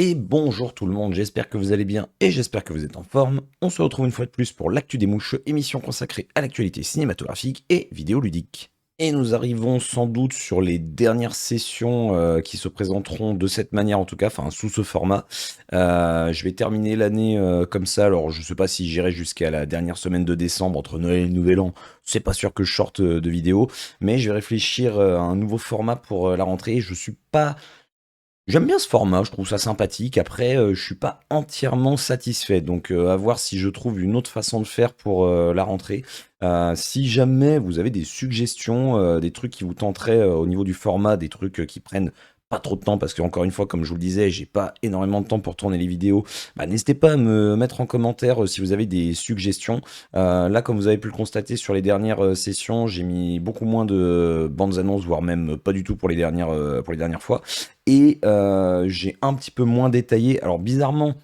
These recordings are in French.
Et bonjour tout le monde, j'espère que vous allez bien et j'espère que vous êtes en forme. On se retrouve une fois de plus pour l'Actu des Mouches, émission consacrée à l'actualité cinématographique et vidéoludique. Et nous arrivons sans doute sur les dernières sessions qui se présenteront de cette manière en tout cas, enfin sous ce format. Je vais terminer l'année comme ça, alors je sais pas si j'irai jusqu'à la dernière semaine de décembre entre Noël et le Nouvel An, c'est pas sûr que je sorte de vidéo, mais je vais réfléchir à un nouveau format pour la rentrée. Je suis pas J'aime bien ce format, je trouve ça sympathique. Après, je suis pas entièrement satisfait, donc à voir si je trouve une autre façon de faire pour, la rentrée. Si jamais vous avez des suggestions, des trucs qui vous tenteraient, au niveau du format, des trucs, qui prennent pas trop de temps parce qu'encore une fois, comme je vous le disais, j'ai pas énormément de temps pour tourner les vidéos, bah, n'hésitez pas à me mettre en commentaire, si vous avez des suggestions. Là, comme vous avez pu le constater sur les dernières, sessions, j'ai mis beaucoup moins de bandes annonces, voire même pas du tout pour les dernières fois. Et j'ai un petit peu moins détaillé. Alors bizarrement,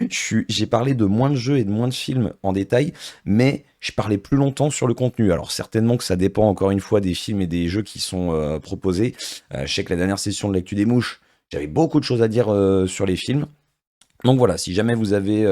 j'ai parlé de moins de jeux et de moins de films en détail, mais je parlais plus longtemps sur le contenu. Alors certainement que ça dépend encore une fois des films et des jeux qui sont proposés. Je sais que la dernière session de l'actu des mouches, j'avais beaucoup de choses à dire sur les films. Donc voilà, si jamais vous avez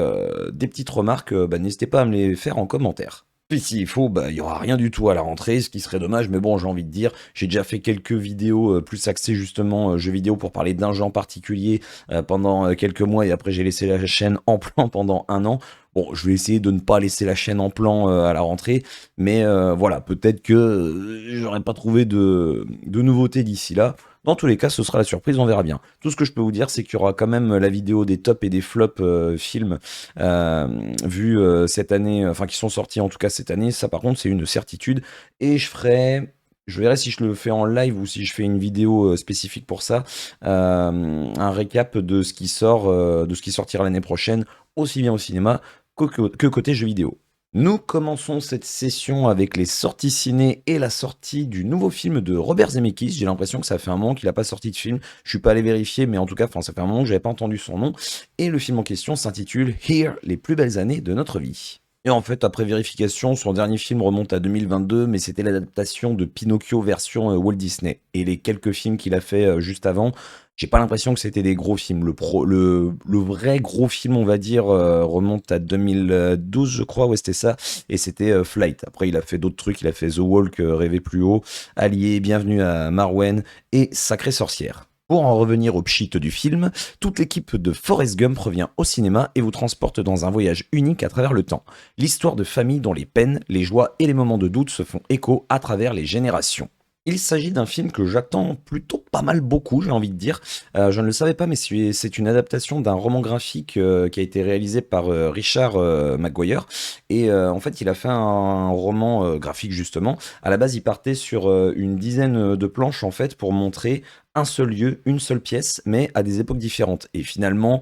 des petites remarques, bah, n'hésitez pas à me les faire en commentaire. Puis s'il faut, bah, il y aura rien du tout à la rentrée, ce qui serait dommage, mais bon, j'ai envie de dire, j'ai déjà fait quelques vidéos plus axées justement jeux vidéo pour parler d'un jeu en particulier pendant quelques mois et après j'ai laissé la chaîne en plan pendant un an. Bon, je vais essayer de ne pas laisser la chaîne en plan à la rentrée, mais voilà, peut-être que j'aurais pas trouvé de nouveautés d'ici là. Dans tous les cas, ce sera la surprise, on verra bien. Tout ce que je peux vous dire, c'est qu'il y aura quand même la vidéo des tops et des flops films euh, vus cette année, enfin qui sont sortis en tout cas cette année. Ça, par contre, c'est une certitude. Et je verrai si je le fais en live ou si je fais une vidéo spécifique pour ça, un récap de ce qui sort, de ce qui sortira l'année prochaine, aussi bien au cinéma que côté jeux vidéo. Nous commençons cette session avec les sorties ciné et la sortie du nouveau film de Robert Zemeckis. J'ai l'impression que ça fait un moment qu'il n'a pas sorti de film. Je suis pas allé vérifier, mais en tout cas, enfin, ça fait un moment que j'avais pas entendu son nom. Et le film en question s'intitule Here, les plus belles années de notre vie. Et en fait, après vérification, son dernier film remonte à 2022, mais c'était l'adaptation de Pinocchio version Walt Disney. Et les quelques films qu'il a fait juste avant, j'ai pas l'impression que c'était des gros films. Le vrai gros film, on va dire, remonte à 2012, je crois, ouais, c'était ça. Et c'était Flight. Après, il a fait d'autres trucs. Il a fait The Walk, Rêver plus haut, Allié, Bienvenue à Marwen et Sacrée sorcière. Pour en revenir au pchit du film, toute l'équipe de Forrest Gump revient au cinéma et vous transporte dans un voyage unique à travers le temps. L'histoire de famille dont les peines, les joies et les moments de doute se font écho à travers les générations. Il s'agit d'un film que j'attends plutôt pas mal beaucoup, j'ai envie de dire. Je ne le savais pas, mais c'est une adaptation d'un roman graphique qui a été réalisé par Richard McGuire. Et en fait, il a fait un roman graphique justement. À la base, il partait sur une dizaine de planches en fait pour montrer un seul lieu, une seule pièce, mais à des époques différentes. Et finalement,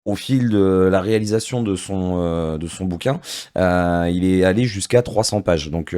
au fil de la réalisation de son bouquin, il est allé jusqu'à 300 pages. Donc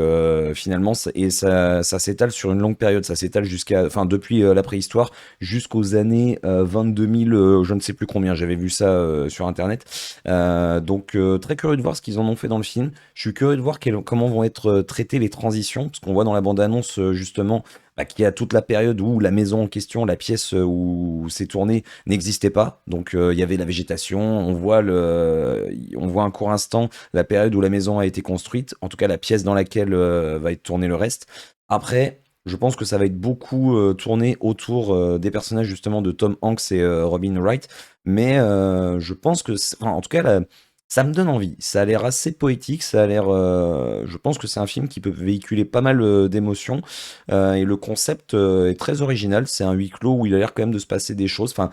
finalement, ça s'étale sur une longue période. Ça s'étale enfin depuis la préhistoire jusqu'aux années 22 000, je ne sais plus combien. J'avais vu ça sur Internet. Donc très curieux de voir ce qu'ils en ont fait dans le film. Je suis curieux de voir comment vont être traitées les transitions, parce qu'on voit dans la bande-annonce justement bah, qu'il y a toute la période où la maison en question, la pièce où c'est tourné, n'existait pas. Donc il y avait la végétation, on voit un court instant la période où la maison a été construite, en tout cas la pièce dans laquelle va être tourné le reste. Après, je pense que ça va être beaucoup tourné autour des personnages justement de Tom Hanks et Robin Wright, mais je pense que, enfin, en tout cas, ça me donne envie. Ça a l'air assez poétique, ça a l'air. Je pense que c'est un film qui peut véhiculer pas mal d'émotions. Et le concept est très original. C'est un huis clos où il a l'air quand même de se passer des choses. Enfin,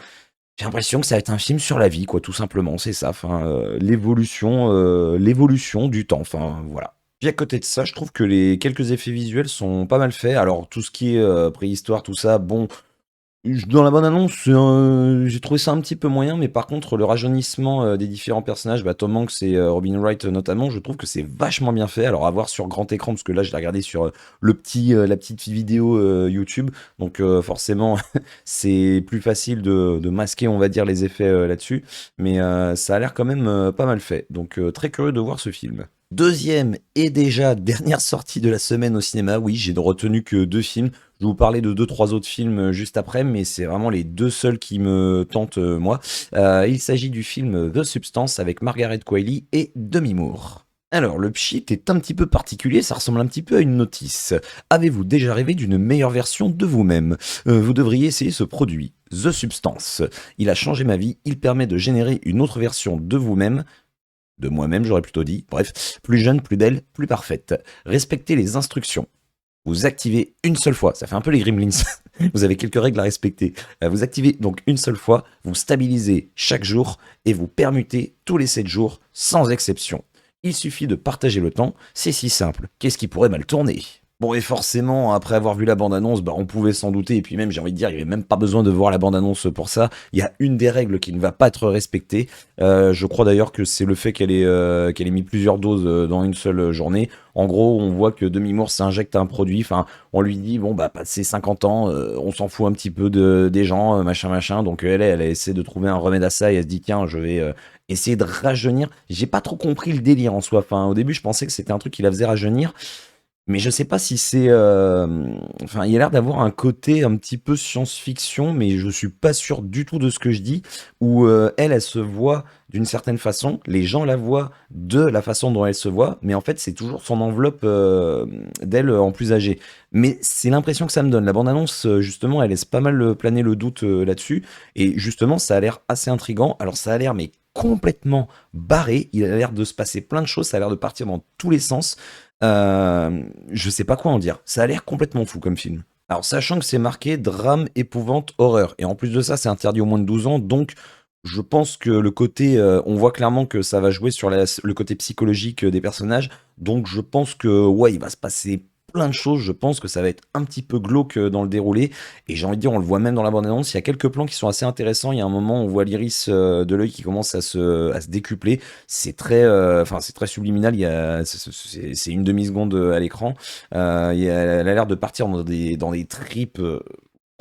j'ai l'impression que ça va être un film sur la vie, quoi, tout simplement, c'est ça. Enfin, l'évolution du temps. Enfin, voilà. Puis à côté de ça, je trouve que les quelques effets visuels sont pas mal faits. Alors, tout ce qui est préhistoire, tout ça, bon, dans la bande-annonce, j'ai trouvé ça un petit peu moyen, mais par contre, le rajeunissement des différents personnages, bah, Tom Hanks et Robin Wright notamment, je trouve que c'est vachement bien fait. Alors, à voir sur grand écran, parce que là, je l'ai regardé sur la petite vidéo YouTube, donc forcément, c'est plus facile de masquer, on va dire, les effets là-dessus, mais ça a l'air quand même pas mal fait. Donc, très curieux de voir ce film. Deuxième et déjà dernière sortie de la semaine au cinéma, oui, j'ai retenu que 2 films. Je vais vous parler de 2-3 autres films, juste après, mais c'est vraiment les 2 seuls qui me tentent, moi. Il s'agit du film The Substance avec Margaret Qualley et Demi Moore. Alors, le pchit est un petit peu particulier, ça ressemble un petit peu à une notice. Avez-vous déjà rêvé d'une meilleure version de vous-même? Vous devriez essayer ce produit, The Substance. Il a changé ma vie, il permet de générer une autre version de vous-même, de moi-même j'aurais plutôt dit, bref, plus jeune, plus belle, plus parfaite. Respectez les instructions. Vous activez une seule fois, ça fait un peu les Gremlins, vous avez quelques règles à respecter. Vous activez donc une seule fois, vous stabilisez chaque jour et vous permutez tous les 7 jours sans exception. Il suffit de partager le temps, c'est si simple, qu'est-ce qui pourrait mal tourner? Bon, et forcément, après avoir vu la bande-annonce, bah, on pouvait s'en douter, et puis même, j'ai envie de dire, il n'y avait même pas besoin de voir la bande-annonce pour ça. Il y a une des règles qui ne va pas être respectée. Je crois d'ailleurs que c'est le fait qu'elle ait mis plusieurs doses dans une seule journée. En gros, on voit que Demi-Moore s'injecte un produit, enfin, on lui dit, bon, bah, passé 50 ans, on s'en fout un petit peu des gens, machin, machin. Donc, elle essaie de trouver un remède à ça, et elle se dit, tiens, je vais essayer de rajeunir. J'ai pas trop compris le délire en soi. Enfin, au début, je pensais que c'était un truc qui la faisait rajeunir. Mais je sais pas si c'est, enfin, il y a l'air d'avoir un côté un petit peu science-fiction, mais je suis pas sûr du tout de ce que je dis, où, elle se voit d'une certaine façon, les gens la voient de la façon dont elle se voit, mais en fait, c'est toujours son enveloppe, d'elle, en plus âgée. Mais c'est l'impression que ça me donne. La bande-annonce, justement, elle laisse pas mal, planer le doute, là-dessus et justement, ça a l'air assez intriguant. Alors ça a l'air mais complètement barré, il a l'air de se passer plein de choses, ça a l'air de partir dans tous les sens. Je sais pas quoi en dire. Ça a l'air complètement fou comme film. Alors, sachant que c'est marqué drame, épouvante, horreur. Et en plus de ça, c'est interdit aux moins de 12 ans. Donc, je pense que le côté. On voit clairement que ça va jouer sur le côté psychologique des personnages. Donc, je pense que, ouais, il va se passer plein de choses. Je pense que ça va être un petit peu glauque dans le déroulé. Et j'ai envie de dire, on le voit même dans la bande-annonce. Il y a quelques plans qui sont assez intéressants. Il y a un moment, on voit l'iris de l'œil qui commence à se décupler. C'est très, enfin, c'est très subliminal. C'est une demi-seconde à l'écran. Elle a l'air de partir dans des tripes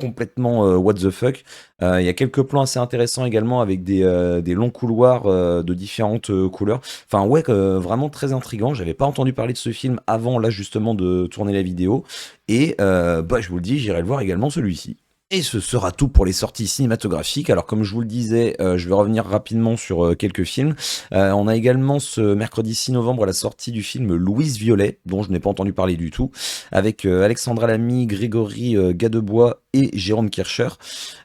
complètement what the fuck. Il y a quelques plans assez intéressants également avec des longs couloirs de différentes couleurs. Enfin ouais, vraiment très intriguant. J'avais pas entendu parler de ce film avant là justement de tourner la vidéo. Et bah, je vous le dis, j'irai le voir également celui-ci. Et ce sera tout pour les sorties cinématographiques. Alors comme je vous le disais, je vais revenir rapidement sur quelques films. On a également ce mercredi 6 novembre la sortie du film Louise Violet, dont je n'ai pas entendu parler du tout, avec Alexandra Lamy, Grégory Gadebois et Jérôme Kircher.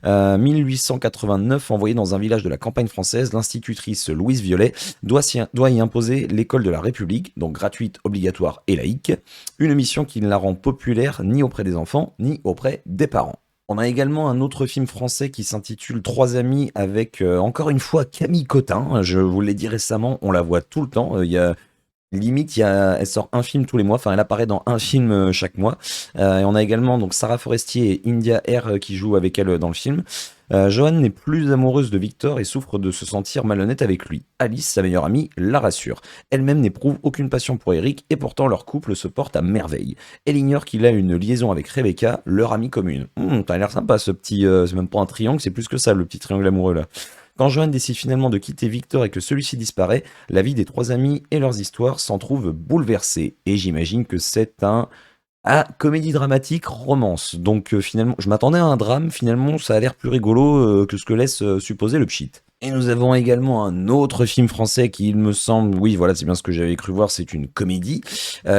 1889, envoyée dans un village de la campagne française, l'institutrice Louise Violet doit y imposer l'école de la République, donc gratuite, obligatoire et laïque, une mission qui ne la rend populaire ni auprès des enfants, ni auprès des parents. On a également un autre film français qui s'intitule Trois amis avec encore une fois Camille Cotin. Je vous l'ai dit récemment, on la voit tout le temps. Limite, elle sort un film tous les mois. Enfin, elle apparaît dans un film chaque mois. Et on a également donc Sarah Forestier et India Air qui jouent avec elle dans le film. Joanne n'est plus amoureuse de Victor et souffre de se sentir malhonnête avec lui. Alice, sa meilleure amie, la rassure. Elle-même n'éprouve aucune passion pour Eric et pourtant leur couple se porte à merveille. Elle ignore qu'il a une liaison avec Rebecca, leur amie commune. T'as l'air sympa ce petit... c'est même pas un triangle, c'est plus que ça le petit triangle amoureux là. Quand Joanne décide finalement de quitter Victor et que celui-ci disparaît, la vie des trois amis et leurs histoires s'en trouvent bouleversées. Et j'imagine que c'est un comédie dramatique, romance. Donc finalement, je m'attendais à un drame, finalement ça a l'air plus rigolo que ce que laisse supposer le pchit. Et nous avons également un autre film français qui, il me semble, oui voilà c'est bien ce que j'avais cru voir, c'est une comédie,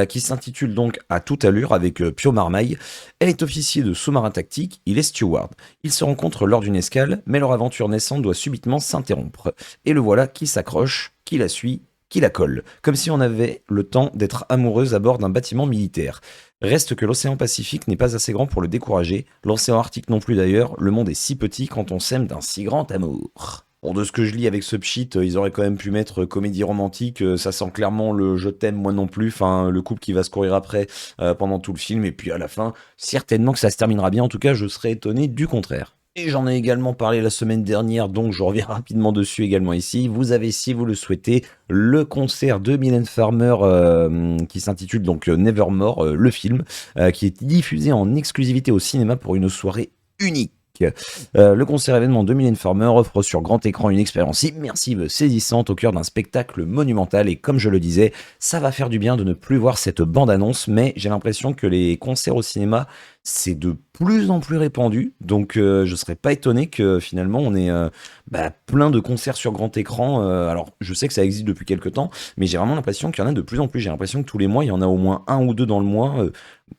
qui s'intitule donc À toute allure avec Pio Marmaille. Elle est officier de sous-marin tactique, il est steward. Ils se rencontrent lors d'une escale, mais leur aventure naissante doit subitement s'interrompre. Et le voilà qui s'accroche, qui la suit, qui la colle, comme si on avait le temps d'être amoureuse à bord d'un bâtiment militaire. Reste que l'océan Pacifique n'est pas assez grand pour le décourager, l'océan Arctique non plus d'ailleurs, le monde est si petit quand on s'aime d'un si grand amour. Bon, de ce que je lis avec ce pchit, ils auraient quand même pu mettre comédie romantique, ça sent clairement le je t'aime moi non plus, enfin le couple qui va se courir après pendant tout le film, et puis à la fin, certainement que ça se terminera bien, en tout cas je serais étonné du contraire. Et j'en ai également parlé la semaine dernière, donc je reviens rapidement dessus également ici. Vous avez, si vous le souhaitez, le concert de Mylène Farmer qui s'intitule donc Nevermore, le film, qui est diffusé en exclusivité au cinéma pour une soirée unique. ludique. Le concert événement de Mylène Farmer offre sur grand écran une expérience immersive, saisissante au cœur d'un spectacle monumental et comme je le disais, ça va faire du bien de ne plus voir cette bande-annonce, mais j'ai l'impression que les concerts au cinéma, c'est de plus en plus répandu, donc je serais pas étonné que finalement on ait plein de concerts sur grand écran. Alors je sais que ça existe depuis quelques temps, mais j'ai vraiment l'impression qu'il y en a de plus en plus. J'ai l'impression que tous les mois, il y en a au moins un ou deux dans le mois,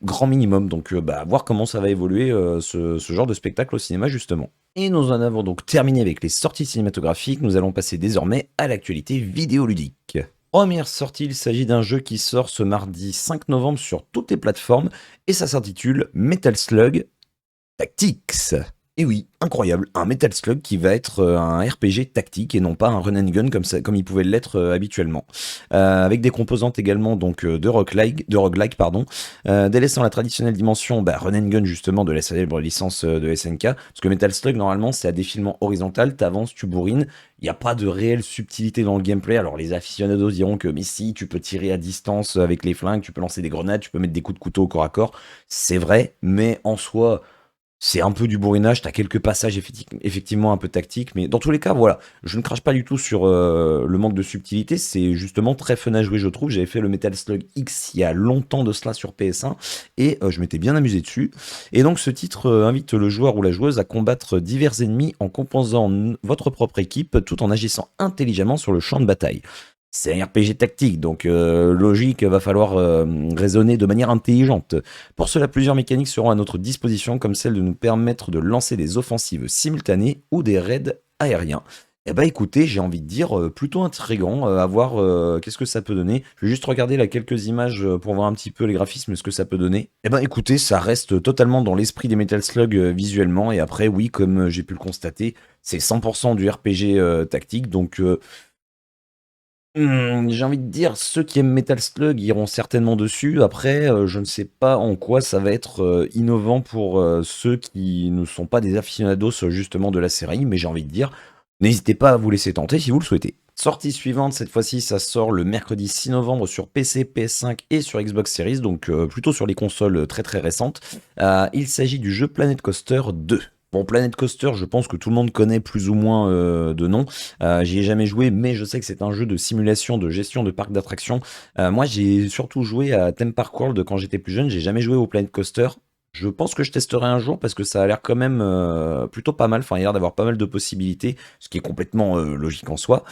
grand minimum. Donc voir comment ça va évoluer ce genre de spectacle au cinéma justement. Et nous en avons donc terminé avec les sorties cinématographiques. Nous allons passer désormais à l'actualité vidéoludique. Première sortie, il s'agit d'un jeu qui sort ce mardi 5 novembre sur toutes les plateformes et ça s'intitule Metal Slug Tactics. Et oui, incroyable, un Metal Slug qui va être un RPG tactique et non pas un run and gun comme il pouvait l'être habituellement. Avec des composantes également donc de roguelike, pardon, délaissant la traditionnelle dimension run and gun justement de la célèbre licence de SNK, parce que Metal Slug normalement c'est à défilement horizontal, t'avances, tu bourrines, il n'y a pas de réelle subtilité dans le gameplay. Alors les aficionados diront que mais si, tu peux tirer à distance avec les flingues, tu peux lancer des grenades, tu peux mettre des coups de couteau au corps à corps, c'est vrai, mais en soi... C'est un peu du bourrinage, t'as quelques passages effectivement un peu tactiques, mais dans tous les cas, voilà, je ne crache pas du tout sur le manque de subtilité, c'est justement très fun à jouer, je trouve. J'avais fait le Metal Slug X il y a longtemps de cela sur PS1, et je m'étais bien amusé dessus. Et donc ce titre invite le joueur ou la joueuse à combattre divers ennemis en composant votre propre équipe, tout en agissant intelligemment sur le champ de bataille. C'est un RPG tactique, donc logique, va falloir raisonner de manière intelligente. Pour cela, plusieurs mécaniques seront à notre disposition, comme celle de nous permettre de lancer des offensives simultanées ou des raids aériens. Eh ben écoutez, j'ai envie de dire plutôt intriguant, à voir qu'est-ce que ça peut donner. Je vais juste regarder là quelques images pour voir un petit peu les graphismes, ce que ça peut donner. Eh ben écoutez, ça reste totalement dans l'esprit des Metal Slug visuellement, et après oui, comme j'ai pu le constater, c'est 100% du RPG tactique, donc... j'ai envie de dire, ceux qui aiment Metal Slug iront certainement dessus. Après, je ne sais pas en quoi ça va être innovant pour ceux qui ne sont pas des aficionados justement de la série, mais j'ai envie de dire, n'hésitez pas à vous laisser tenter si vous le souhaitez. Sortie suivante, cette fois-ci, ça sort le mercredi 6 novembre sur PC, PS5 et sur Xbox Series, donc plutôt sur les consoles très très récentes. Il s'agit du jeu Planet Coaster 2. Bon, Planet Coaster, je pense que tout le monde connaît plus ou moins de nom. J'y ai jamais joué, mais je sais que c'est un jeu de simulation, de gestion de parc d'attractions. Moi, j'ai surtout joué à Theme Park World quand j'étais plus jeune. J'ai jamais joué au Planet Coaster. Je pense que je testerai un jour parce que ça a l'air quand même plutôt pas mal. Enfin, il y a l'air d'avoir pas mal de possibilités, ce qui est complètement logique en soi.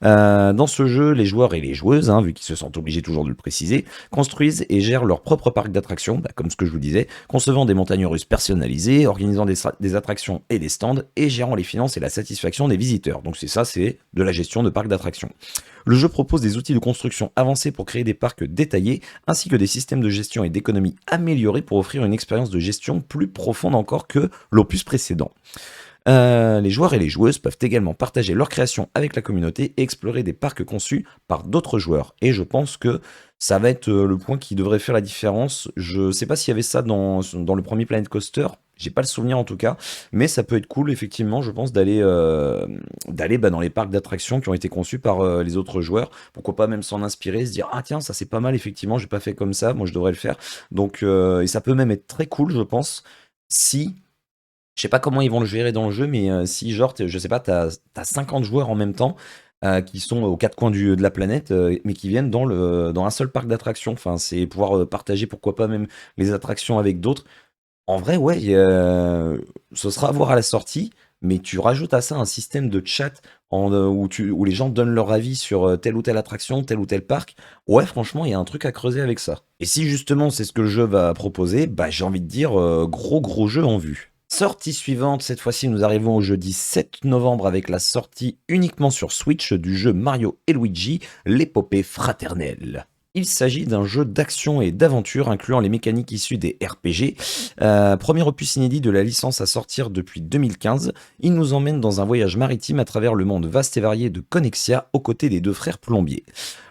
Dans ce jeu, les joueurs et les joueuses, vu qu'ils se sentent obligés toujours de le préciser, construisent et gèrent leur propre parc d'attractions, comme ce que je vous disais, concevant des montagnes russes personnalisées, organisant des attractions et des stands, et gérant les finances et la satisfaction des visiteurs. Donc c'est ça, c'est de la gestion de parc d'attractions. Le jeu propose des outils de construction avancés pour créer des parcs détaillés, ainsi que des systèmes de gestion et d'économie améliorés pour offrir une expérience de gestion plus profonde encore que l'opus précédent. Les joueurs et les joueuses peuvent également partager leur création avec la communauté et explorer des parcs conçus par d'autres joueurs. Et je pense que ça va être le point qui devrait faire la différence. Je sais pas s'il y avait ça dans le premier Planet Coaster. J'ai pas le souvenir en tout cas, mais ça peut être cool effectivement, je pense, d'aller dans les parcs d'attractions qui ont été conçus par les autres joueurs. Pourquoi pas même s'en inspirer, se dire ah tiens ça c'est pas mal effectivement, j'ai pas fait comme ça, moi je devrais le faire. Donc et ça peut même être très cool, je pense, si je sais pas comment ils vont le gérer dans le jeu, mais si genre, je sais pas, t'as 50 joueurs en même temps qui sont aux quatre coins de la planète, mais qui viennent dans un seul parc d'attractions. Enfin, c'est pouvoir partager, pourquoi pas même les attractions avec d'autres. En vrai, ouais, ce sera à voir à la sortie, mais tu rajoutes à ça un système de chat où les gens donnent leur avis sur telle ou telle attraction, tel ou tel parc. Ouais, franchement, il y a un truc à creuser avec ça. Et si justement c'est ce que le jeu va proposer, bah j'ai envie de dire gros gros jeu en vue. Sortie suivante, cette fois-ci nous arrivons au jeudi 7 novembre avec la sortie uniquement sur Switch du jeu Mario et Luigi, l'épopée fraternelle. Il s'agit d'un jeu d'action et d'aventure incluant les mécaniques issues des RPG. Premier opus inédit de la licence à sortir depuis 2015, il nous emmène dans un voyage maritime à travers le monde vaste et varié de Connexia aux côtés des deux frères plombiers.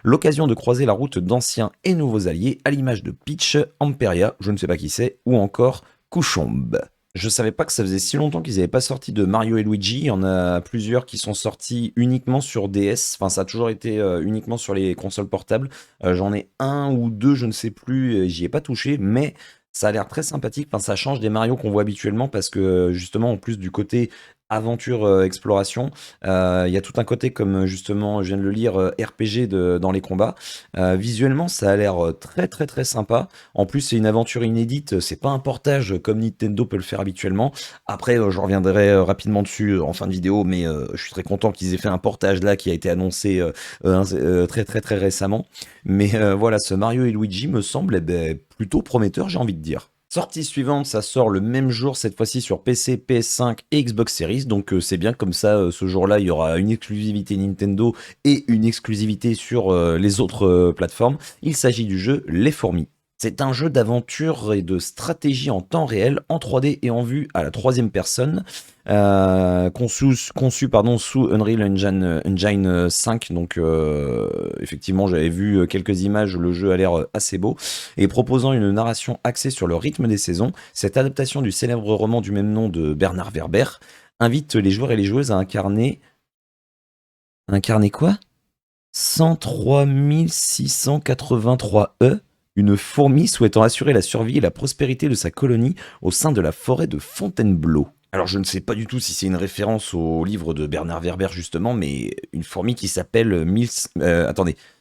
L'occasion de croiser la route d'anciens et nouveaux alliés à l'image de Peach, Amperia, je ne sais pas qui c'est, ou encore Couchombe. Je savais pas que ça faisait si longtemps qu'ils n'avaient pas sorti de Mario et Luigi. Il y en a plusieurs qui sont sortis uniquement sur DS. Enfin, ça a toujours été uniquement sur les consoles portables. J'en ai un ou deux, je ne sais plus. J'y ai pas touché, mais Ça a l'air très sympathique, enfin, ça change des Mario qu'on voit habituellement parce que, justement, en plus du côté aventure, exploration, il y a tout un côté comme, justement, je viens de le lire, RPG dans les combats. Visuellement, ça a l'air, très, très, très sympa. En plus, c'est une aventure inédite, c'est pas un portage comme Nintendo peut le faire habituellement. Après, je reviendrai, rapidement dessus, en fin de vidéo, mais, je suis très content qu'ils aient fait un portage là qui a été annoncé, très, très, très récemment. Mais voilà, ce Mario et Luigi me semble, eh beh, plutôt prometteur, j'ai envie de dire. Sortie suivante, ça sort le même jour, cette fois-ci sur PC, PS5 et Xbox Series, donc c'est bien comme ça, ce jour-là, il y aura une exclusivité Nintendo et une exclusivité sur les autres plateformes. Il s'agit du jeu Les Fourmis. C'est un jeu d'aventure et de stratégie en temps réel, en 3D et en vue à la troisième personne, conçu pardon, sous Unreal Engine 5. Donc effectivement, j'avais vu quelques images, le jeu a l'air assez beau. Et proposant une narration axée sur le rythme des saisons, cette adaptation du célèbre roman du même nom de Bernard Werber invite les joueurs et les joueuses à incarner... Incarner quoi? 103 683 une fourmi souhaitant assurer la survie et la prospérité de sa colonie au sein de la forêt de Fontainebleau. Alors je ne sais pas du tout si c'est une référence au livre de Bernard Werber justement, mais une fourmi qui s'appelle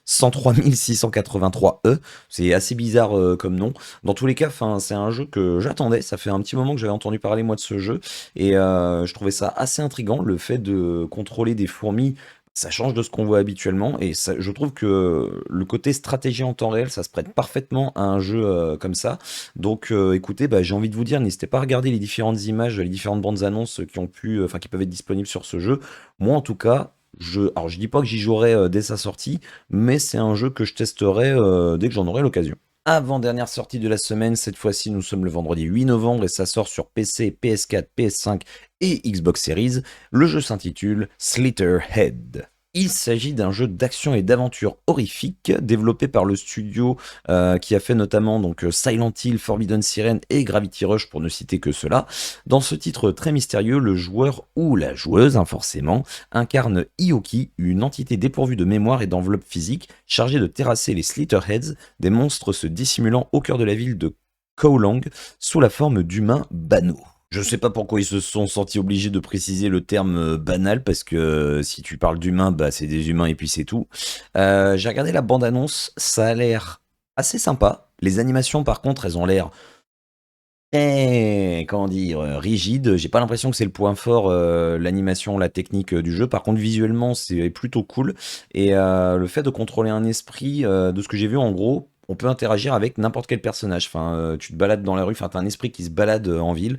103 683 c'est assez bizarre comme nom. Dans tous les cas, c'est un jeu que j'attendais, ça fait un petit moment que j'avais entendu parler moi de ce jeu, et je trouvais ça assez intriguant, le fait de contrôler des fourmis. Ça change de ce qu'on voit habituellement et ça, je trouve que le côté stratégie en temps réel, ça se prête parfaitement à un jeu comme ça. Donc écoutez, bah, j'ai envie de vous dire, n'hésitez pas à regarder les différentes images, les différentes bandes annonces qui ont pu, enfin qui peuvent être disponibles sur ce jeu. Moi en tout cas, alors je dis pas que j'y jouerai dès sa sortie, mais c'est un jeu que je testerai dès que j'en aurai l'occasion. Avant-dernière sortie de la semaine, cette fois-ci nous sommes le vendredi 8 novembre et ça sort sur PC, PS4, PS5 et Xbox Series. Le jeu s'intitule Slitterhead. Il s'agit d'un jeu d'action et d'aventure horrifique développé par le studio qui a fait notamment donc Silent Hill, Forbidden Siren et Gravity Rush pour ne citer que cela. Dans ce titre très mystérieux, le joueur ou la joueuse, forcément, incarne Ioki, une entité dépourvue de mémoire et d'enveloppe physique chargée de terrasser les Slitterheads, des monstres se dissimulant au cœur de la ville de Kowloon sous la forme d'humains banaux. Je sais pas pourquoi ils se sont sentis obligés de préciser le terme banal, parce que si tu parles d'humains, bah c'est des humains et puis c'est tout. J'ai regardé la bande-annonce, ça a l'air assez sympa. Les animations, par contre, elles ont l'air comment dire, rigides. J'ai pas l'impression que c'est le point fort, l'animation, la technique du jeu. Par contre, visuellement, c'est plutôt cool. Et le fait de contrôler un esprit, de ce que j'ai vu en gros, on peut interagir avec n'importe quel personnage. Enfin, tu te balades dans la rue, enfin, t'as un esprit qui se balade en ville.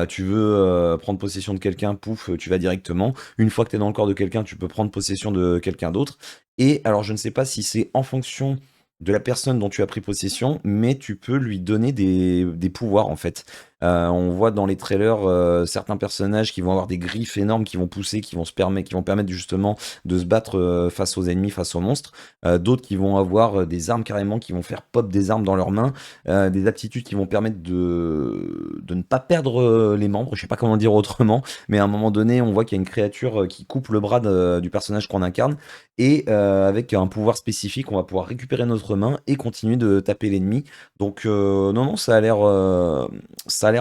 Tu veux prendre possession de quelqu'un, pouf, tu vas directement. Une fois que tu es dans le corps de quelqu'un, tu peux prendre possession de quelqu'un d'autre. Et alors, je ne sais pas si c'est en fonction de la personne dont tu as pris possession, mais tu peux lui donner des pouvoirs en fait. On voit dans les trailers certains personnages qui vont avoir des griffes énormes qui vont pousser, qui vont permettre justement de se battre face aux ennemis, face aux monstres. D'autres qui vont avoir des armes carrément, qui vont faire pop des armes dans leurs mains, des aptitudes qui vont permettre de ne pas perdre les membres, je sais pas comment dire autrement, mais à un moment donné, on voit qu'il y a une créature qui coupe le bras du personnage qu'on incarne, et avec un pouvoir spécifique, on va pouvoir récupérer notre main et continuer de taper l'ennemi. Donc non, non, ça a l'air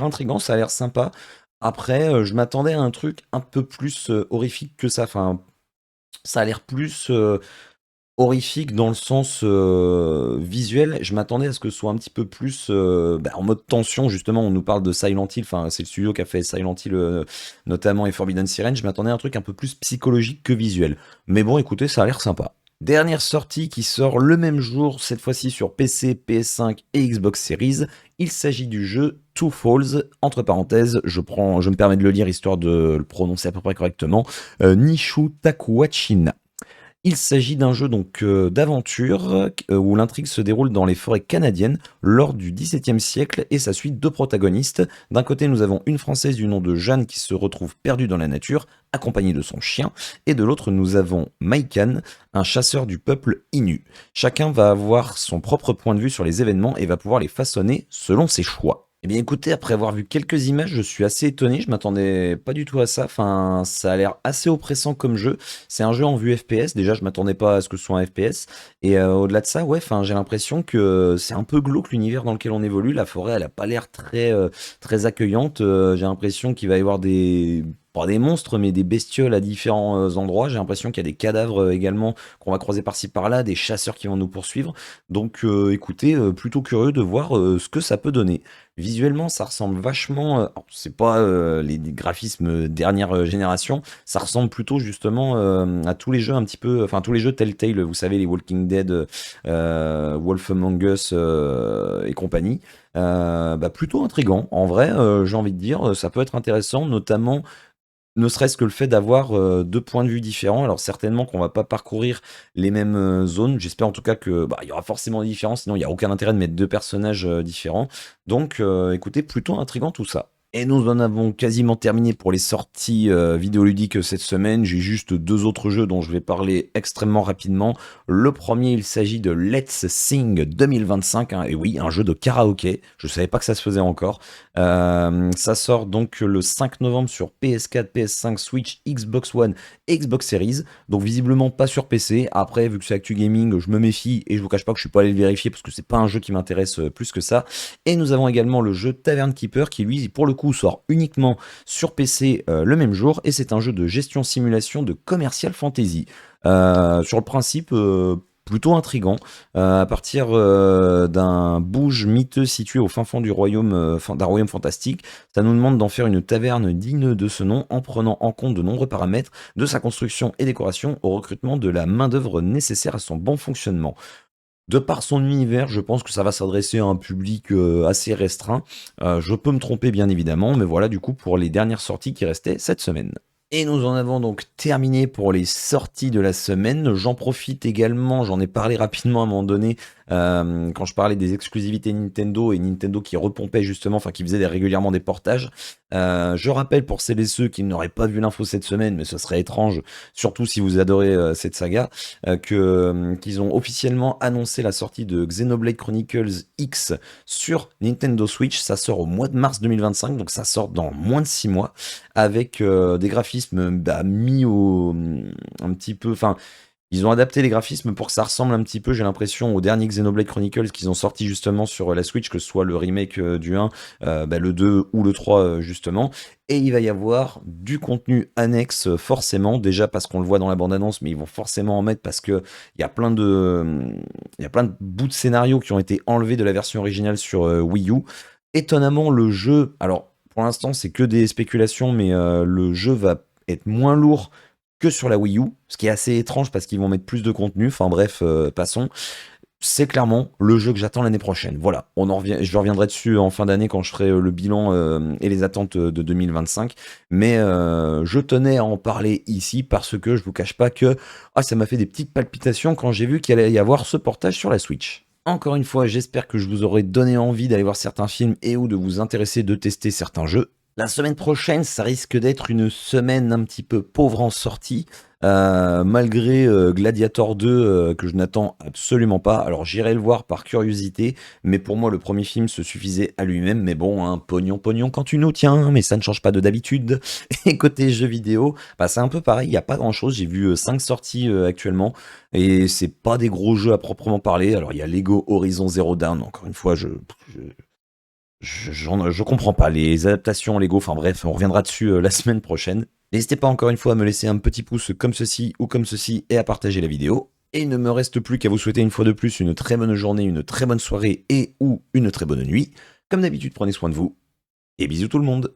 intriguant, ça a l'air sympa. Après, je m'attendais à un truc un peu plus horrifique que ça. Enfin, ça a l'air plus horrifique dans le sens visuel. Je m'attendais à ce que ce soit un petit peu plus en mode tension. Justement, on nous parle de Silent Hill. Enfin, c'est le studio qui a fait Silent Hill notamment et Forbidden Siren. Je m'attendais à un truc un peu plus psychologique que visuel. Mais bon, écoutez, ça a l'air sympa. Dernière sortie qui sort le même jour, cette fois-ci sur PC, PS5 et Xbox Series. Il s'agit du jeu Two Falls, entre parenthèses, je me permets de le lire histoire de le prononcer à peu près correctement, Nishu Takuachina. Il s'agit d'un jeu donc d'aventure où l'intrigue se déroule dans les forêts canadiennes lors du XVIIe siècle et ça suit deux protagonistes. D'un côté, nous avons une Française du nom de Jeanne qui se retrouve perdue dans la nature, accompagnée de son chien, et de l'autre, nous avons Maikan, un chasseur du peuple Innu. Chacun va avoir son propre point de vue sur les événements et va pouvoir les façonner selon ses choix. Eh bien écoutez, après avoir vu quelques images, je suis assez étonné, je m'attendais pas du tout à ça. Enfin, ça a l'air assez oppressant comme jeu. C'est un jeu en vue FPS, déjà je m'attendais pas à ce que ce soit un FPS. Et au-delà de ça, ouais, enfin, j'ai l'impression que c'est un peu glauque l'univers dans lequel on évolue. La forêt, elle a pas l'air très accueillante. J'ai l'impression qu'il va y avoir pas des monstres, mais des bestioles à différents endroits. J'ai l'impression qu'il y a des cadavres également qu'on va croiser par-ci par-là, des chasseurs qui vont nous poursuivre. Donc écoutez, plutôt curieux de voir ce que ça peut donner. Visuellement, ça ressemble vachement, alors c'est pas, les graphismes dernière, génération, ça ressemble plutôt justement, à tous les jeux un petit peu enfin tous les jeux Telltale, vous savez les Walking Dead, Wolf Among Us, et compagnie. Bah, plutôt intriguant. En vrai, j'ai envie de dire, ça peut être intéressant, notamment ne serait-ce que le fait d'avoir, 2 points de vue différents. Alors certainement qu'on va pas parcourir les mêmes, zones. J'espère en tout cas que, bah, il y aura forcément des différences, sinon il y a aucun intérêt de mettre 2 personnages, différents. Donc, écoutez, plutôt intriguant tout ça. Et nous en avons quasiment terminé pour les sorties, vidéoludiques, cette semaine. J'ai juste 2 autres jeux dont je vais parler extrêmement rapidement. Le premier, il s'agit de Let's Sing 2025, hein, et oui, un jeu de karaoké. Je savais pas que ça se faisait encore. Ça sort donc le 5 novembre sur PS4, PS5, Switch, Xbox One et Xbox Series. Donc visiblement pas sur PC. Après, vu que c'est Actu Gaming, je me méfie et je vous cache pas que je suis pas allé le vérifier parce que c'est pas un jeu qui m'intéresse plus que ça. Et nous avons également le jeu Tavern Keeper qui lui, pour le coup, sort uniquement sur PC le même jour. Et c'est un jeu de gestion simulation de commercial fantasy. Sur le principe, plutôt intrigant. À partir d'un bouge miteux situé au fin fond du royaume, d'un royaume fantastique, ça nous demande d'en faire une taverne digne de ce nom en prenant en compte de nombreux paramètres de sa construction et décoration au recrutement de la main-d'œuvre nécessaire à son bon fonctionnement. De par son univers, je pense que ça va s'adresser à un public assez restreint. Je peux me tromper bien évidemment, mais voilà du coup pour les dernières sorties qui restaient cette semaine. Et nous en avons donc terminé pour les sorties de la semaine. J'en profite également, j'en ai parlé rapidement à un moment donné, quand je parlais des exclusivités Nintendo et Nintendo qui repompait justement, enfin qui faisait régulièrement des portages. Je rappelle pour celles et ceux qui n'auraient pas vu l'info cette semaine, mais ce serait étrange, surtout si vous adorez cette saga, qu'ils ont officiellement annoncé la sortie de Xenoblade Chronicles X sur Nintendo Switch. Ça sort au mois de mars 2025, donc ça sort dans moins de 6 mois avec des graphismes bah, mis au un petit peu, enfin ils ont adapté les graphismes pour que ça ressemble un petit peu, j'ai l'impression, au dernier Xenoblade Chronicles qu'ils ont sorti justement sur la Switch, que ce soit le remake du 1, bah, le 2 ou le 3 justement. Et il va y avoir du contenu annexe forcément, déjà parce qu'on le voit dans la bande-annonce, mais ils vont forcément en mettre parce que il y a plein de bouts de scénario qui ont été enlevés de la version originale sur Wii U. Étonnamment, le jeu, alors pour l'instant c'est que des spéculations, mais le jeu va être moins lourd que sur la Wii U, ce qui est assez étrange parce qu'ils vont mettre plus de contenu. Enfin bref, passons. C'est clairement le jeu que j'attends l'année prochaine. Voilà, je reviendrai dessus en fin d'année quand je ferai le bilan et les attentes de 2025. Mais je tenais à en parler ici parce que je vous cache pas que ça m'a fait des petites palpitations quand j'ai vu qu'il allait y avoir ce portage sur la Switch. Encore une fois, j'espère que je vous aurai donné envie d'aller voir certains films et ou de vous intéresser de tester certains jeux. La semaine prochaine, ça risque d'être une semaine un petit peu pauvre en sortie, malgré Gladiator 2 que je n'attends absolument pas. Alors j'irai le voir par curiosité, mais pour moi le premier film se suffisait à lui-même. Mais bon, hein, pognon, pognon quand tu nous tiens, mais ça ne change pas de d'habitude. Et côté jeux vidéo, bah, c'est un peu pareil, il n'y a pas grand-chose. J'ai vu 5 sorties actuellement, et c'est pas des gros jeux à proprement parler. Alors il y a Lego Horizon Zero Dawn, encore une fois, je comprends pas les adaptations Lego, enfin bref, on reviendra dessus la semaine prochaine. N'hésitez pas encore une fois à me laisser un petit pouce comme ceci ou comme ceci et à partager la vidéo. Et il ne me reste plus qu'à vous souhaiter une fois de plus une très bonne journée, une très bonne soirée et ou une très bonne nuit. Comme d'habitude, prenez soin de vous et bisous tout le monde.